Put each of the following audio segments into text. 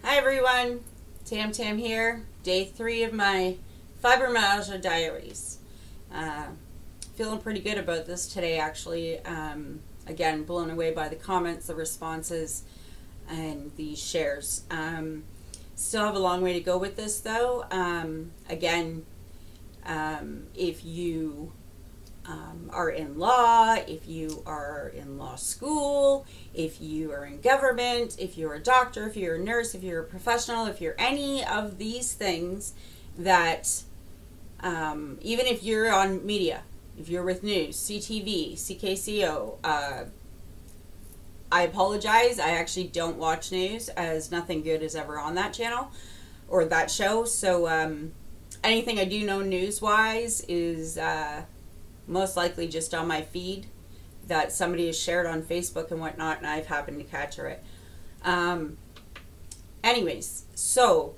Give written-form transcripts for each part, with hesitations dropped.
Hi everyone, Tam here, day 3 of my Fibromyalgia Diaries. Feeling pretty good about this today actually. Again, blown away by the comments, the responses, and the shares. Still have a long way to go with this though. If you are in law, if you are in law school, if you are in government, if you're a doctor, if you're a nurse, if you're a professional, if you're any of these things that, even if you're on media, if you're with news, CTV, CKCO, I apologize. I actually don't watch news, as nothing good is ever on that channel or that show. So anything I do know news-wise is most likely just on my feed that somebody has shared on Facebook and whatnot, and I've happened to catch it. Anyways, so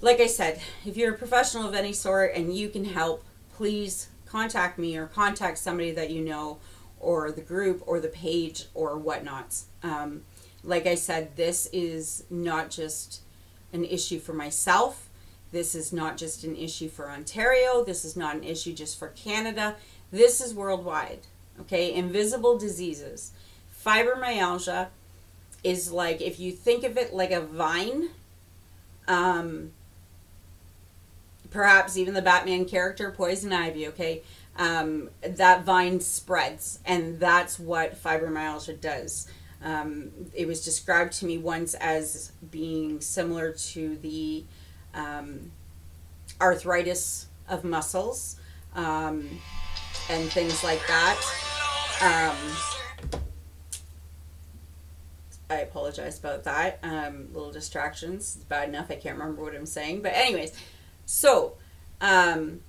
like I said, if you're a professional of any sort and you can help, please contact me or contact somebody that you know, or the group or the page or whatnot. Like I said, this is not just an issue for myself. This is not just an issue for Ontario. This is not an issue just for Canada. This is worldwide, okay? Invisible diseases. Fibromyalgia is like, if you think of it like a vine, perhaps even the Batman character, Poison Ivy, okay? That vine spreads, and that's what fibromyalgia does. It was described to me once as being similar to the arthritis of muscles and things like that. I apologize about that. Little distractions. It's bad enough I can't remember what I'm saying. But anyways, so like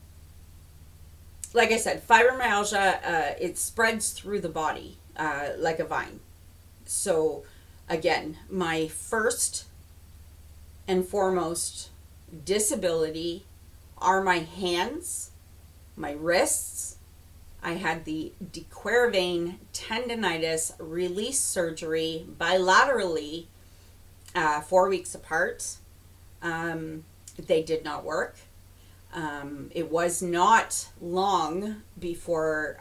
I said, fibromyalgia, it spreads through the body like a vine. So again, my first and foremost disability are my hands, my wrists. I had the de Quervain tendonitis release surgery bilaterally 4 weeks apart. They did not work. It was not long before,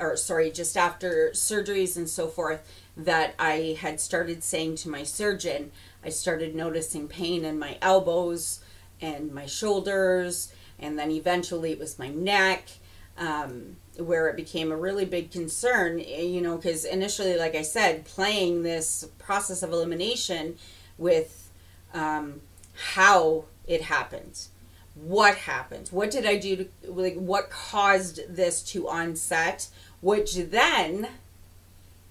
just after surgeries and so forth, that I had started saying to my surgeon, I started noticing pain in my elbows and my shoulders, and then eventually it was my neck, where it became a really big concern, because initially, like I said, playing this process of elimination with how it happened. What happened? What did I do what caused this to onset? Which then,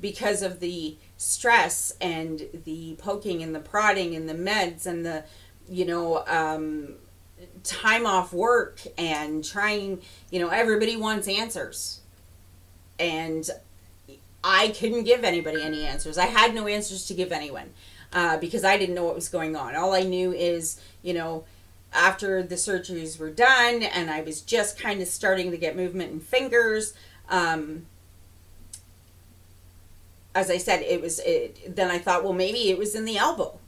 because of the stress and the poking and the prodding and the meds and the, time off work and trying, everybody wants answers. And I couldn't give anybody any answers. I had no answers to give anyone because I didn't know what was going on. All I knew is, after the surgeries were done and I was just kind of starting to get movement in fingers, as I said, then I thought, well, maybe it was in the elbow.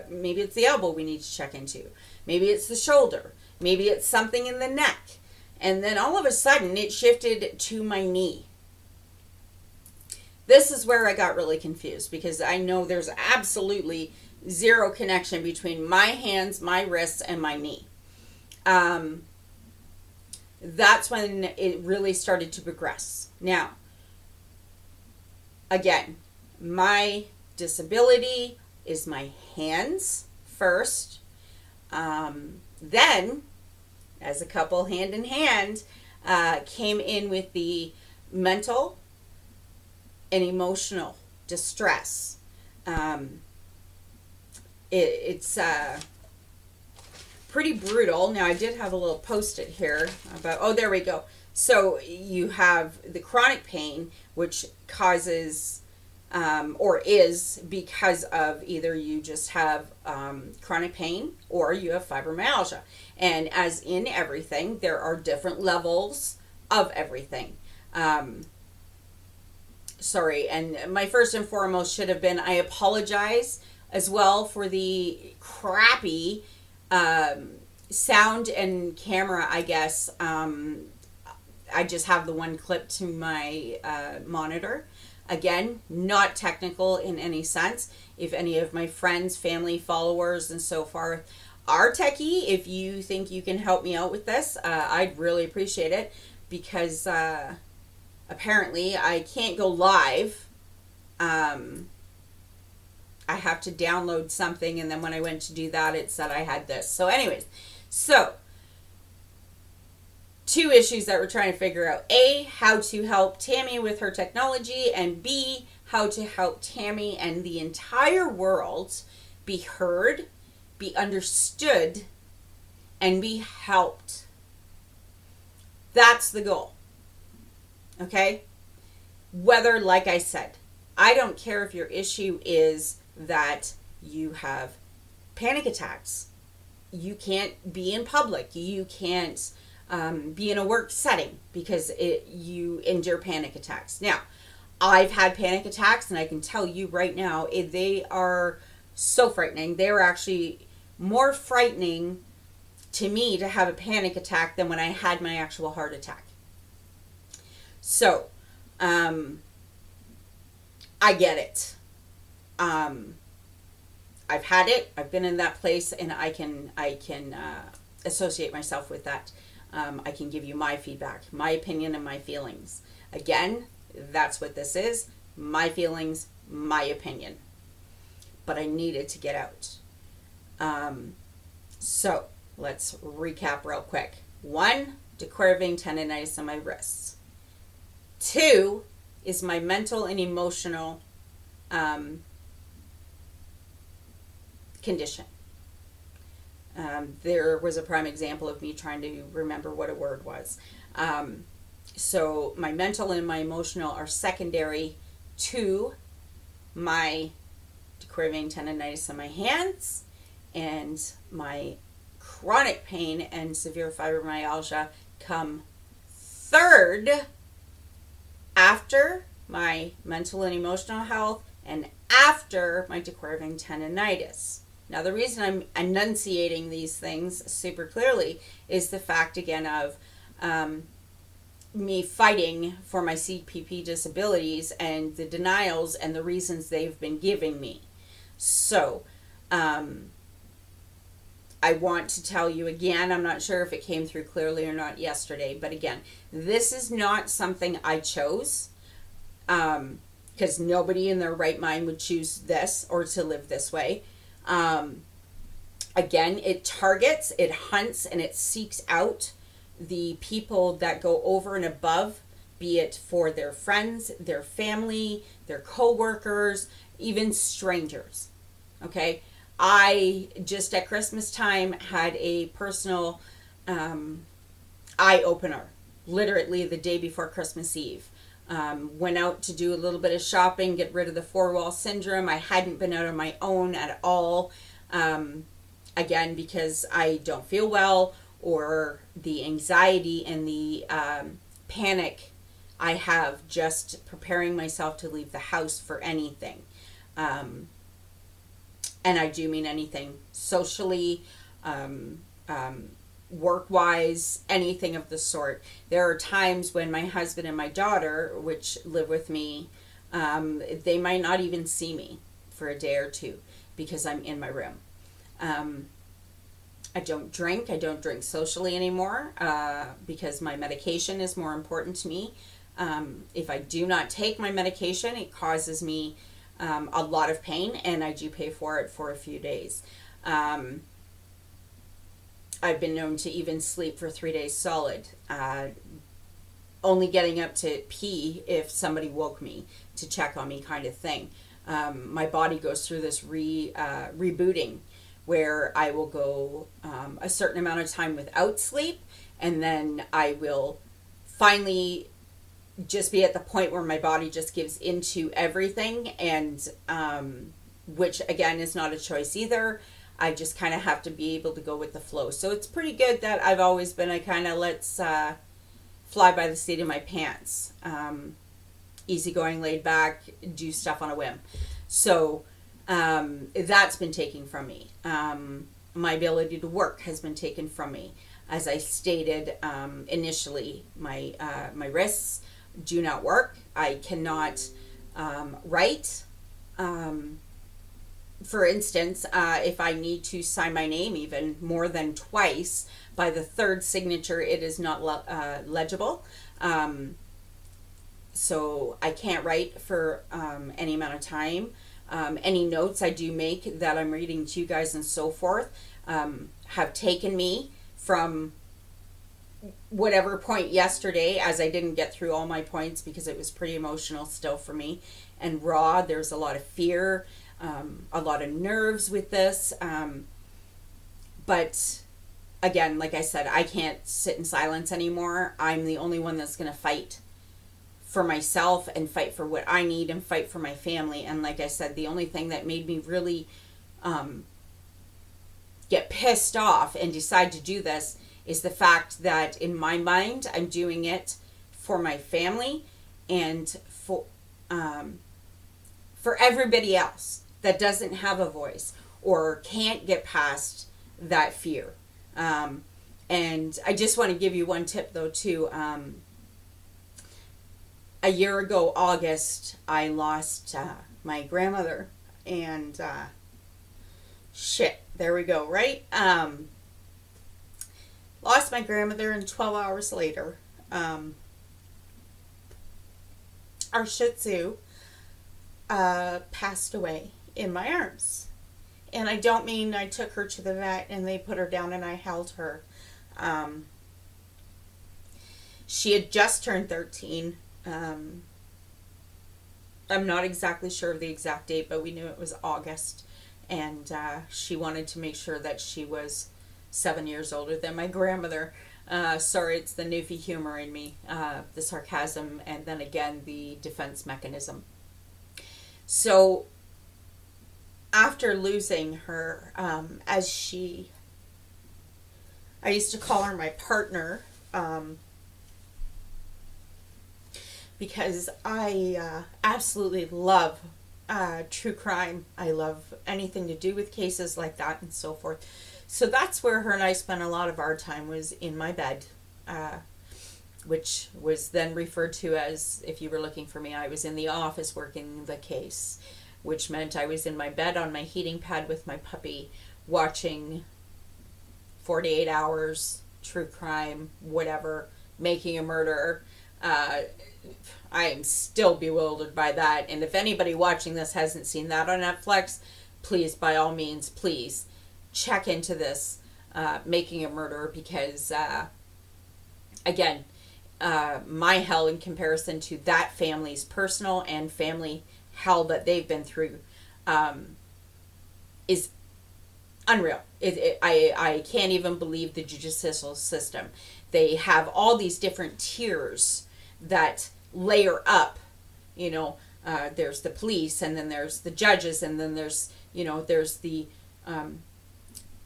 Maybe it's the elbow we need to check into. Maybe it's the shoulder. Maybe it's something in the neck. And then all of a sudden it shifted to my knee. This is where I got really confused, because I know there's absolutely zero connection between my hands, my wrists, and my knee. That's when it really started to progress. Now, again, my disability is my hands first. Then, as a couple hand in hand, came in with the mental and emotional distress. It's pretty brutal. Now, I did have a little post-it here about, oh, there we go. So you have the chronic pain, which causes or is because of either you just have chronic pain or you have fibromyalgia. And as in everything, there are different levels of everything. Sorry, and my first and foremost should have been, I apologize as well for the crappy sound and camera, I guess. I just have the one clip to my monitor. Again, not technical in any sense. If any of my friends, family, followers, and so forth are techie, if you think you can help me out with this, I'd really appreciate it, because apparently I can't go live. I have to download something, and then when I went to do that, it said I had this. So anyways, so two issues that we're trying to figure out. A, how to help Tammy with her technology, and B, how to help Tammy and the entire world be heard, be understood, and be helped. That's the goal. Okay? Whether, like I said, I don't care if your issue is that you have panic attacks. You can't be in public. You can't be in a work setting because you endure panic attacks. Now, I've had panic attacks, and I can tell you right now, they are so frightening. They were actually more frightening to me to have a panic attack than when I had my actual heart attack. So, I get it. I've had it. I've been in that place, and I can associate myself with that. I can give you my feedback, my opinion, and my feelings. Again, that's what this is. My feelings, my opinion. But I needed to get out. So let's recap real quick. 1, declarative vein tendonitis on my wrists. 2 is my mental and emotional condition. There was a prime example of me trying to remember what a word was. So my mental and my emotional are secondary to my declarative vein tendonitis in my hands, and my chronic pain and severe fibromyalgia come third after my mental and emotional health and after my declarative vein tendonitis. Now, the reason I'm enunciating these things super clearly is the fact, again, of me fighting for my CPP disabilities and the denials and the reasons they've been giving me. So, I want to tell you again, I'm not sure if it came through clearly or not yesterday, but again, this is not something I chose, because nobody in their right mind would choose this or to live this way. Again, it targets, it hunts, and it seeks out the people that go over and above, be it for their friends, their family, their co-workers, even strangers. Okay? I just at Christmas time had a personal eye-opener, literally the day before Christmas Eve. Went out to do a little bit of shopping, get rid of the four-wall syndrome. I hadn't been out on my own at all. Again, because I don't feel well, or the anxiety and the panic I have just preparing myself to leave the house for anything. And I do mean anything, socially, work-wise, anything of the sort. There are times when my husband and my daughter, which live with me, they might not even see me for a day or two because I'm in my room. I don't drink. I don't drink socially anymore because my medication is more important to me. If I do not take my medication, it causes me a lot of pain, and I do pay for it for a few days. I've been known to even sleep for 3 days solid, only getting up to pee if somebody woke me to check on me, kind of thing. My body goes through this rebooting where I will go a certain amount of time without sleep, and then I will finally just be at the point where my body just gives into everything, and which again is not a choice either. I just kind of have to be able to go with the flow. So it's pretty good that I've always been a kind of let's fly by the seat of my pants, easygoing, laid back, do stuff on a whim. So That's been taken from me. My ability to work has been taken from me. As I stated initially, my wrists do not work. I cannot write. For instance, if I need to sign my name even more than twice, by the third signature, it is not legible. So I can't write for any amount of time. Any notes I do make that I'm reading to you guys and so forth have taken me from whatever point yesterday, as I didn't get through all my points because it was pretty emotional still for me and raw. There's a lot of fear, a lot of nerves with this. But again, like I said, I can't sit in silence anymore. I'm the only one that's going to fight for myself and fight for what I need and fight for my family. And like I said, the only thing that made me really get pissed off and decide to do this is the fact that in my mind, I'm doing it for my family and for everybody else that doesn't have a voice or can't get past that fear. And I just want to give you one tip though too. A year ago, August, I lost my grandmother, and there we go, right? Lost my grandmother, and 12 hours later, our Shih Tzu passed away in my arms. And I don't mean I took her to the vet and they put her down and I held her. She had just turned 13. I'm not exactly sure of the exact date, but we knew it was August. And she wanted to make sure that she was 7 years older than my grandmother. Sorry, it's the Newfie humor in me, the sarcasm, and then again, the defense mechanism. So after losing her, I used to call her my partner, because I absolutely love true crime. I love anything to do with cases like that and so forth. So that's where her and I spent a lot of our time, was in my bed, which was then referred to as, if you were looking for me, I was in the office working the case, which meant I was in my bed on my heating pad with my puppy, watching 48 Hours, true crime, whatever, Making a Murderer. I am still bewildered by that. And if anybody watching this hasn't seen that on Netflix, please, by all means, please check into this, Making a Murderer, because, again, my hell in comparison to that family's personal and family hell that they've been through is unreal. I can't even believe the judicial system. They have all these different tiers that layer up, there's the police, and then there's the judges, and then there's the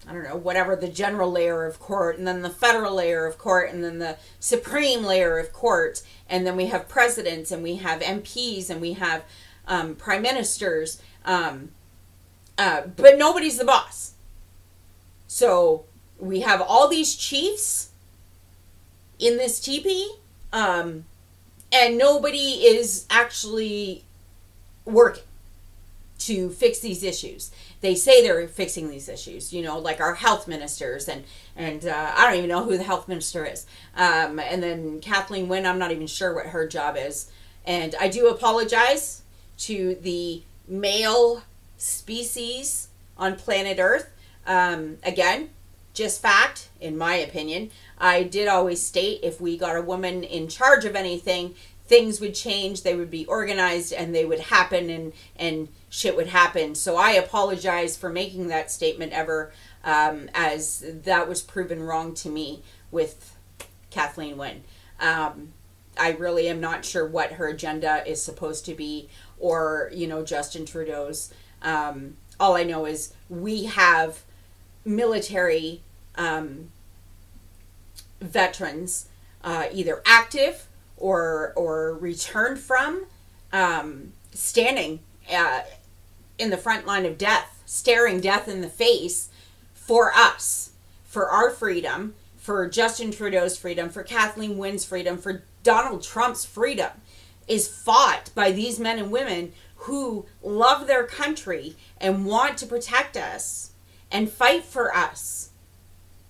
whatever the general layer of court, and then the federal layer of court, and then the supreme layer of court, and then we have presidents, and we have MPs, and we have prime ministers, but nobody's the boss. So we have all these chiefs in this teepee, and nobody is actually working to fix these issues. They say they're fixing these issues, like our health ministers, and I don't even know who the health minister is. And then Kathleen Wynne, I'm not even sure what her job is. And I do apologize to the male species on planet Earth. Again, just fact, in my opinion. I did always state, if we got a woman in charge of anything, things would change, they would be organized, and they would happen, and shit would happen. So I apologize for making that statement ever, as that was proven wrong to me with Kathleen Wynne. I really am not sure what her agenda is supposed to be, or, Justin Trudeau's. All I know is we have military veterans, either active or returned from, standing in the front line of death, staring death in the face for us, for our freedom, for Justin Trudeau's freedom, for Kathleen Wynne's freedom, for Donald Trump's freedom, is fought by these men and women who love their country and want to protect us and fight for us,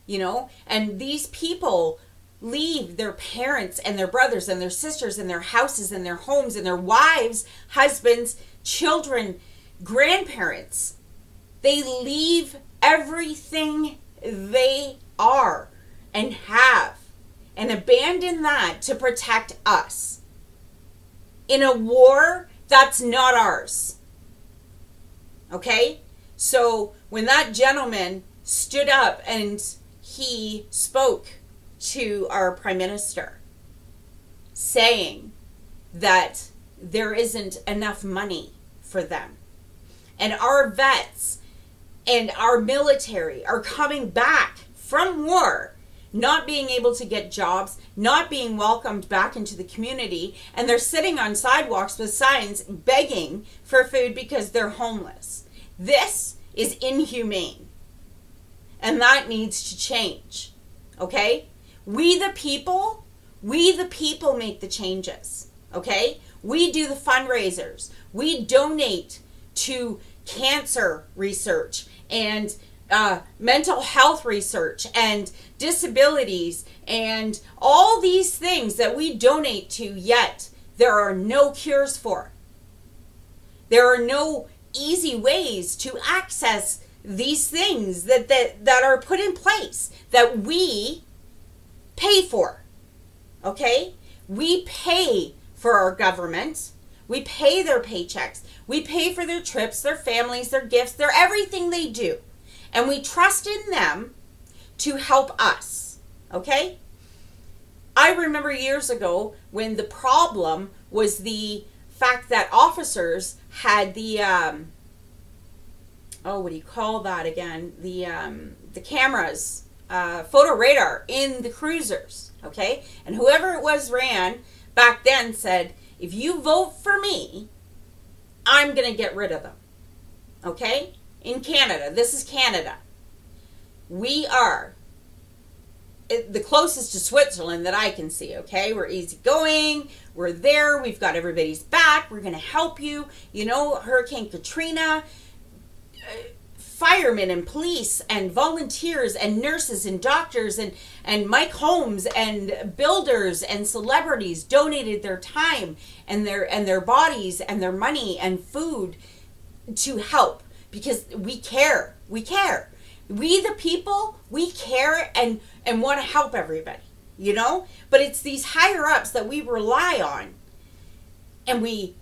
you know? And these people leave their parents and their brothers and their sisters and their houses and their homes and their wives, husbands, children, grandparents. They leave everything they are and have and abandon that to protect us in a war that's not ours. Okay? So when that gentleman stood up and he spoke to our Prime Minister saying that there isn't enough money for them, and our vets and our military are coming back from war, not being able to get jobs, not being welcomed back into the community, and they're sitting on sidewalks with signs begging for food because they're homeless. This is inhumane, and that needs to change. Okay? We the people make the changes. Okay? We do the fundraisers. We donate to cancer research and mental health research and disabilities and all these things that we donate to, yet there are no cures for. There are no easy ways to access these things that are put in place that we pay for. Okay? We pay for our government. We pay their paychecks. We pay for their trips, their families, their gifts, their everything they do. And we trust in them to help us. Okay? I remember years ago when the problem was the fact that officers had the, what do you call that again? The cameras, photo radar in the cruisers. Okay? And whoever it was ran back then said, if you vote for me, I'm going to get rid of them. Okay? In Canada. This is Canada. We are the closest to Switzerland that I can see, okay? We're easygoing. We're there. We've got everybody's back. We're going to help you. You know, Hurricane Katrina, firemen and police and volunteers and nurses and doctors and Mike Holmes and builders and celebrities donated their time and their bodies and their money and food to help, because we care. We care. We the people, we care and want to help everybody, you know? But it's these higher ups that we rely on, and we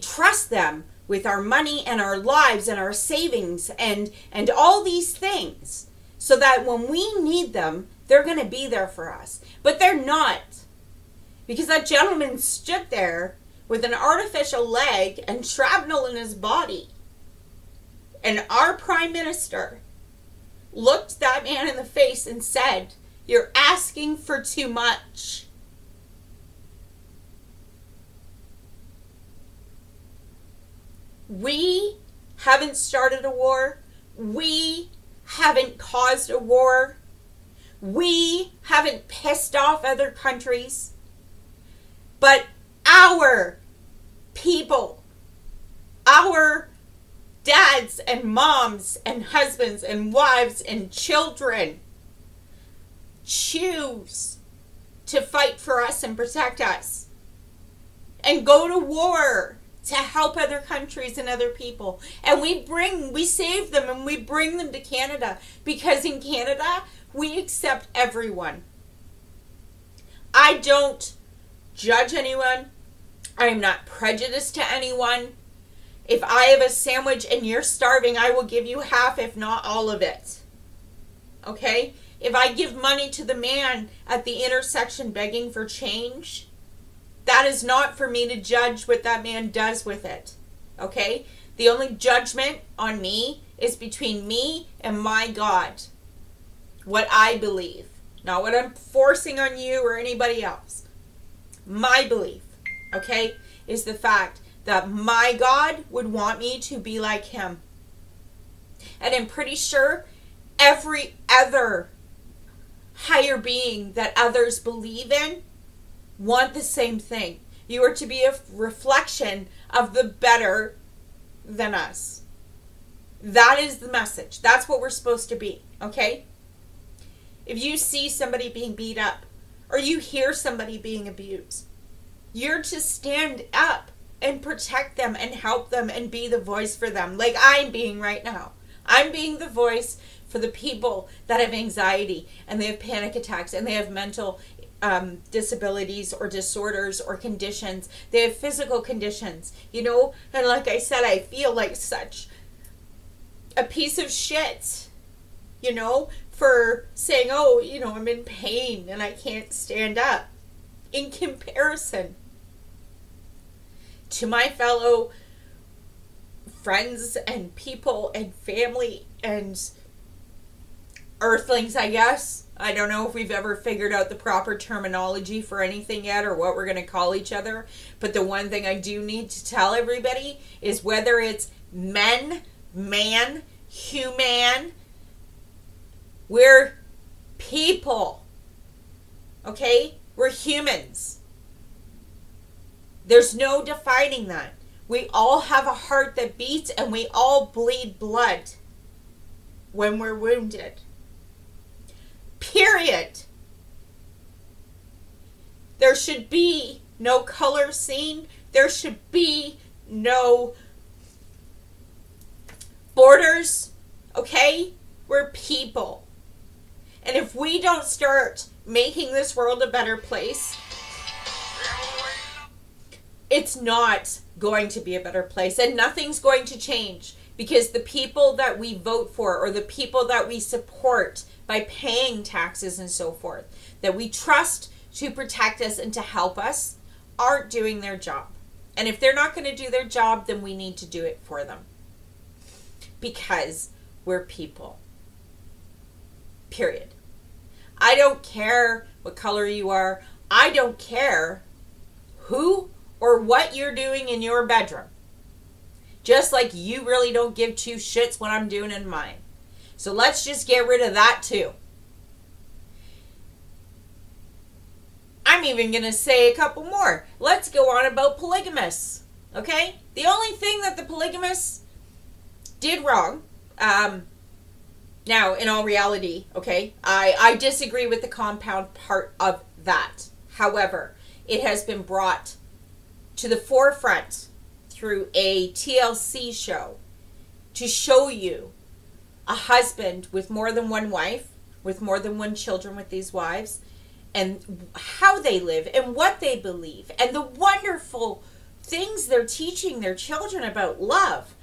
trust them with our money and our lives and our savings and all these things, so that when we need them, they're going to be there for us. But they're not. Because that gentleman stood there with an artificial leg and shrapnel in his body. And our Prime Minister looked that man in the face and said, "You're asking for too much." We haven't started a war. We haven't caused a war. We haven't pissed off other countries. But our people, our dads and moms and husbands and wives and children choose to fight for us and protect us and go to war to help other countries and other people. And we save them and we bring them to Canada, because in Canada, we accept everyone. I don't judge anyone. I am not prejudiced to anyone. If I have a sandwich and you're starving, I will give you half, if not all of it. Okay? If I give money to the man at the intersection begging for change, that is not for me to judge what that man does with it. Okay? The only judgment on me is between me and my God. What I believe. Not what I'm forcing on you or anybody else. My belief, okay, is the fact that my God would want me to be like him. And I'm pretty sure every other higher being that others believe in want the same thing. You are to be a reflection of the better than us. That is the message. That's what we're supposed to be, okay? If you see somebody being beat up or you hear somebody being abused, you're to stand up and protect them and help them and be the voice for them, like I'm being right now. I'm being the voice for the people that have anxiety and they have panic attacks and they have mental disabilities or disorders or conditions. They have physical conditions, you know? And like I said, I feel like such a piece of shit, you know, for saying, oh, you know, I'm in pain and I can't stand up, in comparison to my fellow friends and people and family and earthlings, I guess. I don't know if we've ever figured out the proper terminology for anything yet or what we're going to call each other. But the one thing I do need to tell everybody is whether it's men, man, human, we're people. Okay? We're humans. There's no defining that. We all have a heart that beats and we all bleed blood when we're wounded. Period. There should be no color seen. There should be no borders. Okay? We're people. And if we don't start making this world a better place, it's not going to be a better place. And nothing's going to change because the people that we vote for or the people that we support by paying taxes and so forth, that we trust to protect us and to help us, aren't doing their job. And if they're not going to do their job, then we need to do it for them. Because we're people. Period. I don't care what color you are. I don't care who or what you're doing in your bedroom. Just like you really don't give two shits what I'm doing in mine. So let's just get rid of that too. I'm even going to say a couple more. Let's go on about polygamists. Okay? The only thing that the polygamists did wrong, now in all reality, okay, I disagree with the compound part of that. However, it has been brought to the forefront through a TLC show to show you a husband with more than one wife, with more than one children with these wives, and how they live and what they believe and the wonderful things they're teaching their children about love.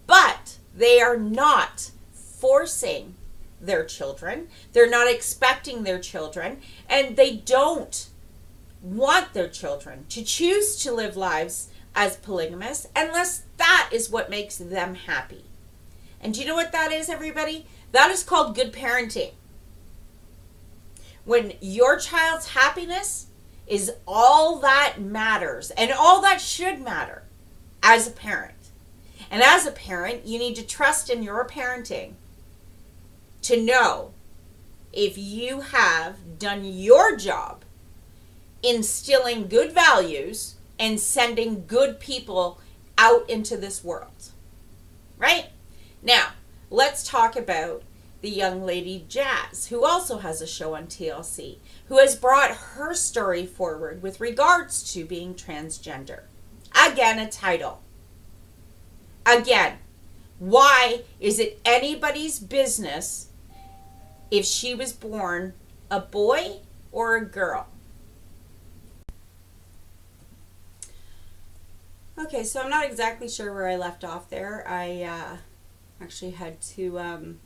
But they are not forcing their children. They're not expecting their children, and they don't want their children to choose to live lives as polygamists unless that is what makes them happy. And do you know what that is, everybody? That is called good parenting. When your child's happiness is all that matters and all that should matter as a parent. And as a parent, you need to trust in your parenting to know if you have done your job instilling good values and sending good people out into this world. Right? Now, let's talk about the young lady Jazz, who also has a show on TLC, who has brought her story forward with regards to being transgender. Again, a title. Again, why is it anybody's business if she was born a boy or a girl? Okay, so I'm not exactly sure where I left off there. I actually had to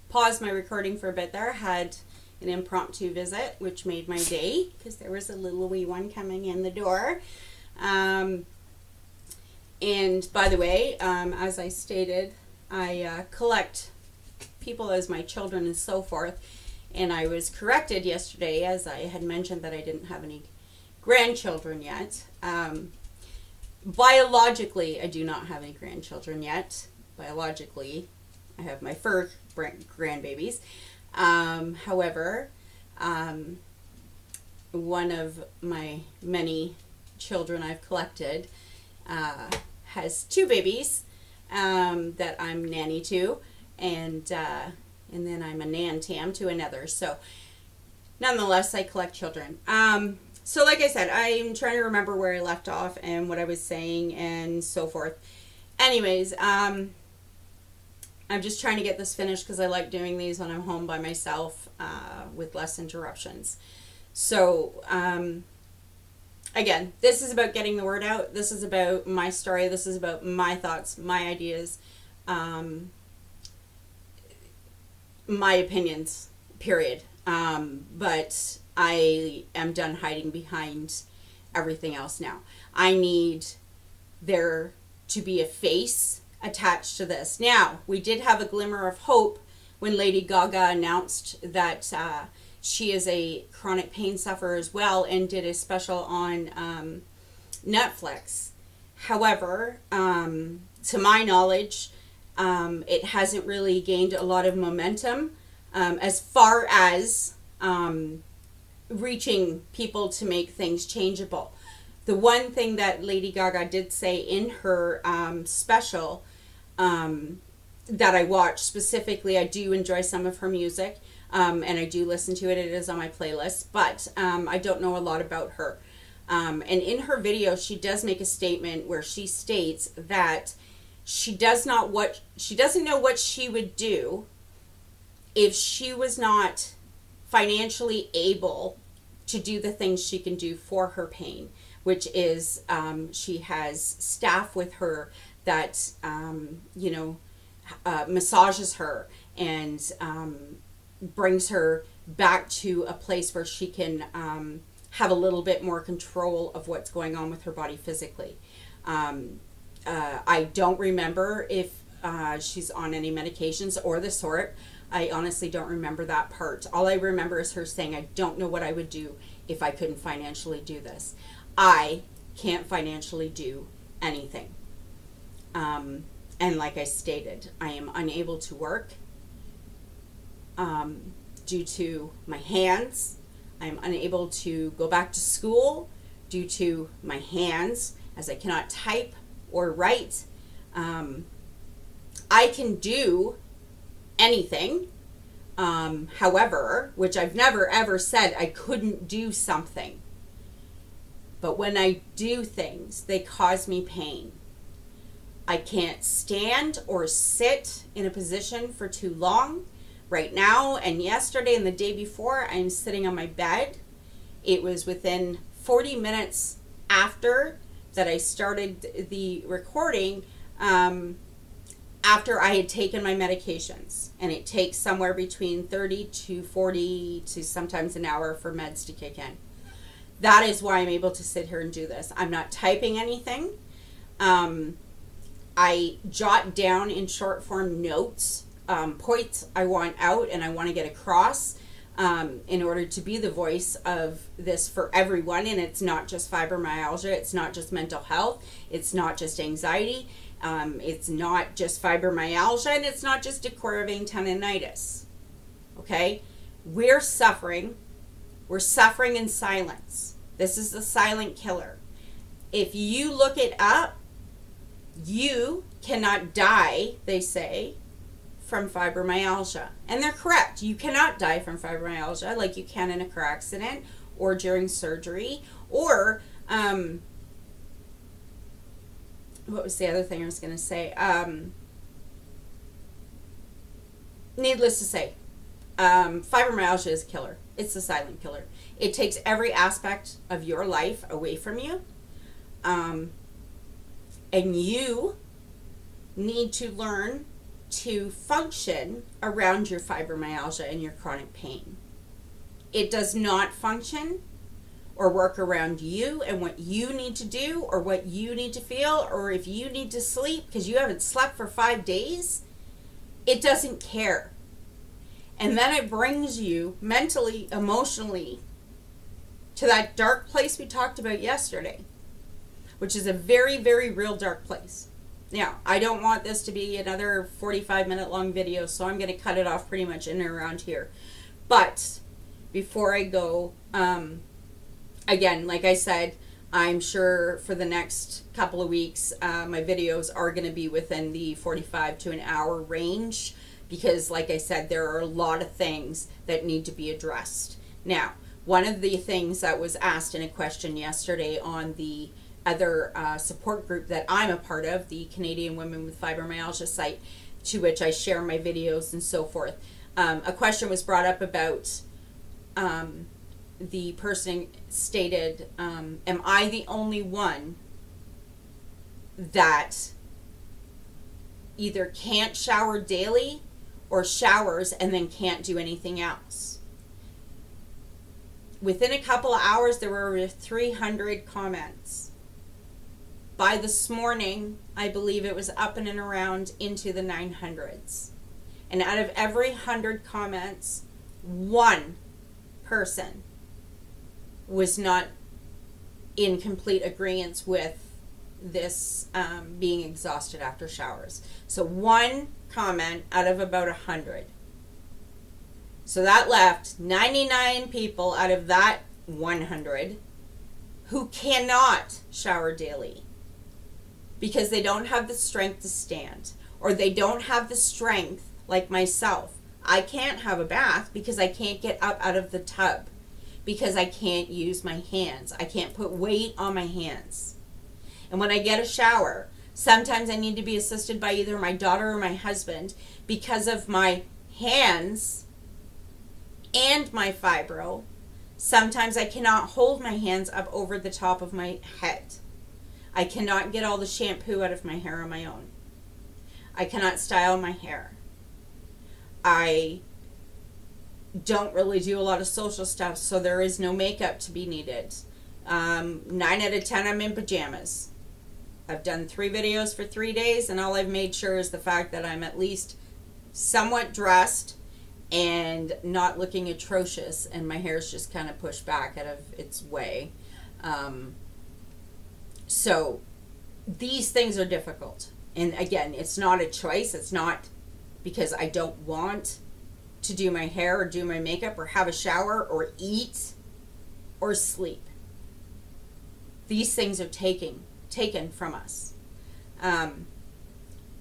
pause my recording for a bit there. I had an impromptu visit, which made my day because there was a little wee one coming in the door. And by the way, as I stated, I collect people as my children and so forth. And I was corrected yesterday, as I had mentioned that I didn't have any grandchildren yet. Biologically, I do not have any grandchildren yet. Biologically, I have my fur grandbabies. However, one of my many children I've collected has two babies that I'm nanny to, and then I'm a nan tam to another. So, nonetheless, I collect children. So like I said, I'm trying to remember where I left off and what I was saying and so forth. Anyways, I'm just trying to get this finished because I like doing these when I'm home by myself with less interruptions. So, again, this is about getting the word out. This is about my story. This is about my thoughts, my ideas, my opinions, period. But I am done hiding behind everything else now. I need there to be a face attached to this. Now, we did have a glimmer of hope when Lady Gaga announced that she is a chronic pain sufferer as well and did a special on Netflix. However, to my knowledge, it hasn't really gained a lot of momentum as far as reaching people to make things changeable. The one thing that Lady Gaga did say in her special that I watched specifically, I do enjoy some of her music, and I do listen to it. It is on my playlist, but I don't know a lot about her. And in her video, she does make a statement where she states that she doesn't know what she would do if she was not financially able to do the things she can do for her pain, which is she has staff with her that massages her and brings her back to a place where she can have a little bit more control of what's going on with her body physically. I don't remember if she's on any medications or the sort. I honestly don't remember that part. All I remember is her saying, I don't know what I would do if I couldn't financially do this. I can't financially do anything. And like I stated, I am unable to work due to my hands. I'm unable to go back to school due to my hands, as I cannot type or write. I can do anything. However, which I've never ever said I couldn't do something. But when I do things, they cause me pain. I can't stand or sit in a position for too long. Right now and yesterday and the day before, I'm sitting on my bed. It was within 40 minutes after that I started the recording, after I had taken my medications. And it takes somewhere between 30 to 40 to sometimes an hour for meds to kick in. That is why I'm able to sit here and do this. I'm not typing anything. I jot down in short form notes, points I want out and I want to get across in order to be the voice of this for everyone. And it's not just fibromyalgia. It's not just mental health. It's not just anxiety. It's not just fibromyalgia, and it's not just dichroic vein tendonitis. Okay? We're suffering in silence. This is the silent killer. If you look it up, you cannot die, they say, from fibromyalgia. And they're correct. You cannot die from fibromyalgia like you can in a car accident or during surgery or what was the other thing I was going to say? Needless to say, fibromyalgia is a killer. It's a silent killer. It takes every aspect of your life away from you. And you need to learn to function around your fibromyalgia and your chronic pain. It does not function or work around you and what you need to do or what you need to feel or if you need to sleep because you haven't slept for 5 days. It doesn't care. And then it brings you mentally, emotionally to that dark place we talked about yesterday which is a very, very real dark place. Now, I don't want this to be another 45-minute long video, so I'm going to cut it off pretty much in and around here. But before I go, again, like I said, I'm sure for the next couple of weeks, my videos are going to be within the 45 to an hour range because, like I said, there are a lot of things that need to be addressed. Now, one of the things that was asked in a question yesterday on the other support group that I'm a part of, the Canadian Women with Fibromyalgia site, to which I share my videos and so forth, a question was brought up about the person stated, am I the only one that either can't shower daily or showers and then can't do anything else? Within a couple of hours, there were over 300 comments. By this morning, I believe it was up and around into the 900s. And out of every 100 comments, one person was not in complete agreement with this being exhausted after showers. So one comment out of about 100. So that left 99 people out of that 100 who cannot shower daily because they don't have the strength to stand, or they don't have the strength like myself. I can't have a bath because I can't get up out of the tub, because I can't use my hands. I can't put weight on my hands. And when I get a shower, sometimes I need to be assisted by either my daughter or my husband because of my hands and my fibro. Sometimes I cannot hold my hands up over the top of my head. I cannot get all the shampoo out of my hair on my own. I cannot style my hair. I don't really do a lot of social stuff, so there is no makeup to be needed. 9 out of 10, I'm in pajamas. I've done 3 videos for 3 days, and all I've made sure is the fact that I'm at least somewhat dressed and not looking atrocious, and my hair's just kind of pushed back out of its way. So these things are difficult. And again, it's not a choice. It's not because I don't want to do my hair or do my makeup or have a shower or eat or sleep. These things are taken from us.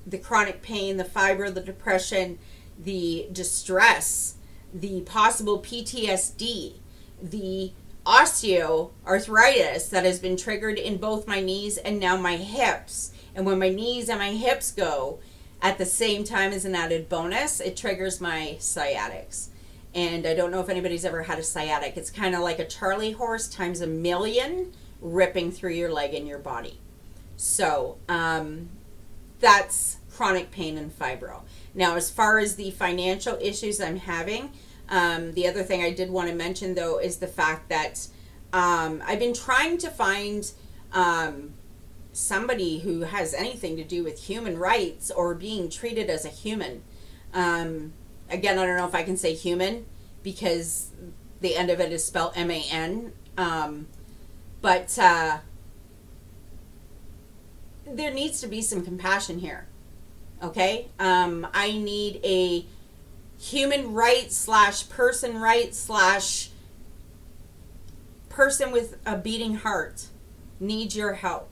The chronic pain, the fibro, the depression, the distress, the possible PTSD, the osteoarthritis that has been triggered in both my knees and now my hips. And when my knees and my hips go at the same time as an added bonus, it triggers my sciatics. And I don't know if anybody's ever had a sciatic. It's kind of like a Charlie horse times a million ripping through your leg and your body. So that's chronic pain and fibro. Now, as far as the financial issues I'm having, the other thing I did want to mention, though, is the fact that I've been trying to find somebody who has anything to do with human rights or being treated as a human. Again, I don't know if I can say human because the end of it is spelled M-A-N. But there needs to be some compassion here. Okay? I need a human rights / person rights / person with a beating heart needs your help.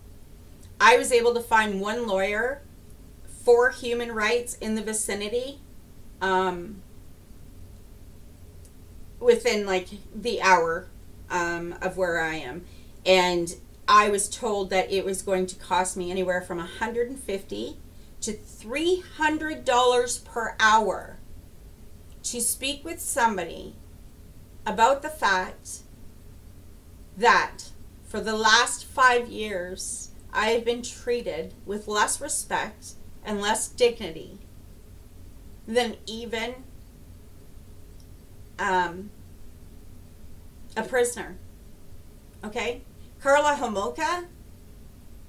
I was able to find one lawyer for human rights in the vicinity within like the hour of where I am. And I was told that it was going to cost me anywhere from $150 to $300 per hour to speak with somebody about the fact that for the last 5 years, I have been treated with less respect and less dignity than even a prisoner. Okay? Carla Homolka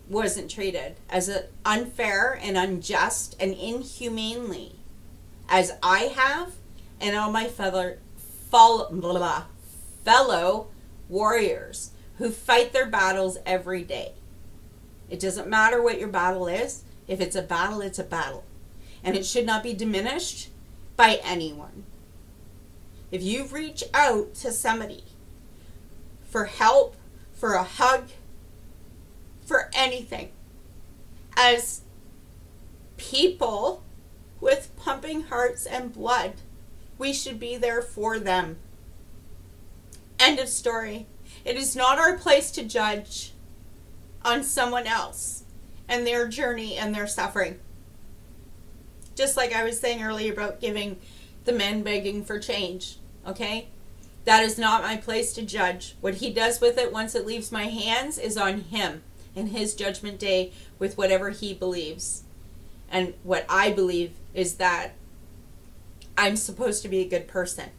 wasn't treated as unfair and unjust and inhumanely as I have and all my fellow warriors who fight their battles every day. It doesn't matter what your battle is. If it's a battle, it's a battle. And it should not be diminished by anyone. If you reach out to somebody for help, for a hug, for anything, as people with pumping hearts and blood, we should be there for them. End of story. It is not our place to judge on someone else and their journey and their suffering. Just like I was saying earlier about giving the men begging for change, okay? That is not my place to judge. What he does with it once it leaves my hands is on him and his judgment day with whatever he believes. And what I believe is that I'm supposed to be a good person.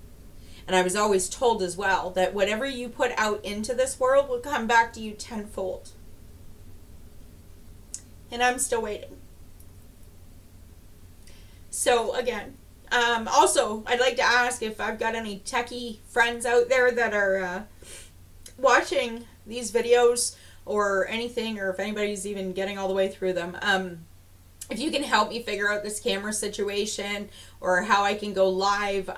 And I was always told as well that whatever you put out into this world will come back to you tenfold. And I'm still waiting. So again, also I'd like to ask if I've got any techie friends out there that are watching these videos or anything, or if anybody's even getting all the way through them. If you can help me figure out this camera situation or how I can go live.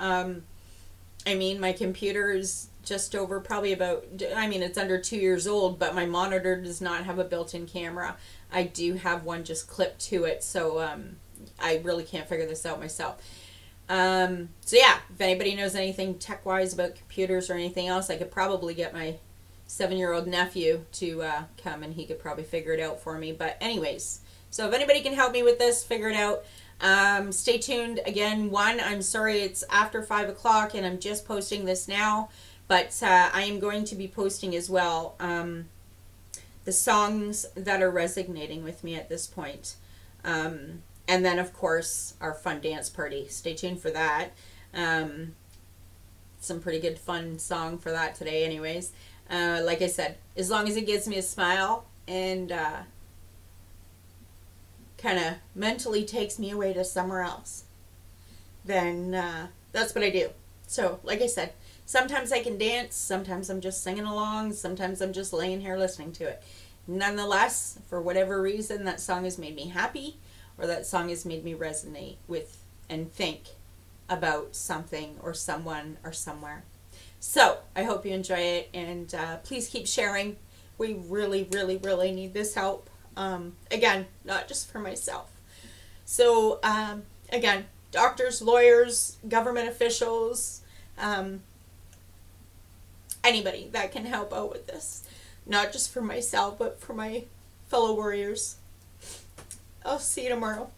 I mean, my computer is just over probably about, I mean, it's under 2 years old, but my monitor does not have a built-in camera. I do have one just clipped to it, so I really can't figure this out myself. So yeah, if anybody knows anything tech-wise about computers or anything else, I could probably get my 7-year-old nephew to come, and he could probably figure it out for me. But anyways, so if anybody can help me with this, figure it out. Stay tuned. Again, I'm sorry it's after 5 o'clock and I'm just posting this now, but I am going to be posting as well the songs that are resonating with me at this point. And then, of course, our fun dance party. Stay tuned for that. Some pretty good fun song for that today anyways. Like I said, as long as it gives me a smile and kind of mentally takes me away to somewhere else, then that's what I do. So, like I said, sometimes I can dance, sometimes I'm just singing along, sometimes I'm just laying here listening to it. Nonetheless, for whatever reason, that song has made me happy, or that song has made me resonate with and think about something or someone or somewhere. So, I hope you enjoy it, and please keep sharing. We really, really, really need this help. Again, not just for myself. So, again, doctors, lawyers, government officials, anybody that can help out with this. Not just for myself, but for my fellow warriors. I'll see you tomorrow.